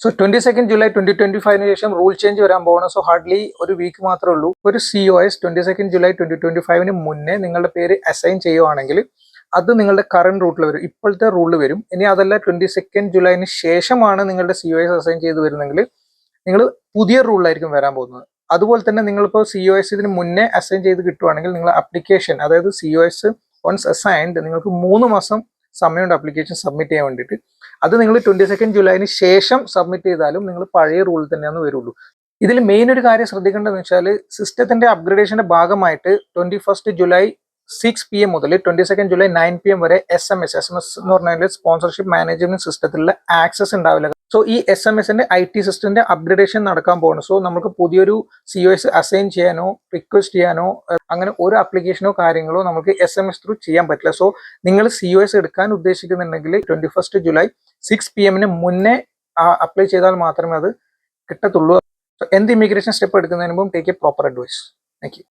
So 22 July 2025 ശേഷം rule change വരാൻ പോകണം. സോ ഹാർഡ്ലി ഒരു വീക്ക് മാത്രമേ ഉള്ളൂ. ഒരു COS 22 ജൂലൈ 2025 മുന്നേ നിങ്ങളുടെ പേര് അസൈൻ ചെയ്യുവാണെങ്കിൽ അത് നിങ്ങളുടെ കറണ്ട് റൂട്ടിൽ വരും, ഇപ്പോഴത്തെ റൂളിൽ വരും. ഇനി അതല്ല 22 ജൂലൈന് ശേഷമാണ് നിങ്ങളുടെ COS അസൈൻ ചെയ്ത് വരുന്നെങ്കിൽ നിങ്ങൾ പുതിയ റൂളിലായിരിക്കും വരാൻ പോകുന്നത്. അതുപോലെ തന്നെ നിങ്ങളിപ്പോൾ COS ഇതിന് മുന്നേ അസൈൻ ചെയ്ത് കിട്ടുവാണെങ്കിൽ നിങ്ങൾ ആപ്ലിക്കേഷൻ, അതായത് COS വൺസ് അസൈൻഡ്, നിങ്ങൾക്ക് 3 മാസം സമയമുണ്ട് ആപ്ലിക്കേഷൻ സബ്മിറ്റ് ചെയ്യാൻ വേണ്ടിയിട്ട്. അത് നിങ്ങൾ 22 ജൂലൈന് ശേഷം സബ്മിറ്റ് ചെയ്താലും നിങ്ങൾ പഴയ റൂളിൽ തന്നെയാണ് വരുള്ളൂ. ഇതിൽ മെയിൻ ഒരു കാര്യം ശ്രദ്ധിക്കേണ്ടതെന്ന് വെച്ചാൽ സിസ്റ്റത്തിന്റെ അപ്ഗ്രഡേഷന്റെ ഭാഗമായിട്ട് 21 ജൂലൈ 6 PM മുതൽ 22 ജൂലൈ 9 PM വരെ SMS എന്ന് പറഞ്ഞാൽ സ്പോൺസർഷിപ്പ് മാനേജ്മെന്റ് സിസ്റ്റത്തിലുള്ള ആക്സസ് ഉണ്ടാവില്ല. സോ ഈ SMS IT സിസ്റ്റത്തിന്റെ അപ്ഗ്രഡേഷൻ നടക്കാൻ പോകണം. സോ നമുക്ക് പുതിയൊരു COS അസൈൻ ചെയ്യാനോ റിക്വസ്റ്റ് ചെയ്യാനോ അങ്ങനെ ഒരു ആപ്ലിക്കേഷനോ കാര്യങ്ങളോ നമുക്ക് SMS ത്രൂ ചെയ്യാൻ പറ്റില്ല. സോ നിങ്ങൾ COS എടുക്കാൻ ഉദ്ദേശിക്കുന്നുണ്ടെങ്കിൽ 21 ജൂലൈ 6 PM മുന്നേ അപ്ലൈ ചെയ്താൽ മാത്രമേ അത് കിട്ടത്തുള്ളൂ. എന്ത് ഇമിഗ്രേഷൻ സ്റ്റെപ്പ് എടുക്കുന്നതിന് മുമ്പ് take a proper advice. Thank U.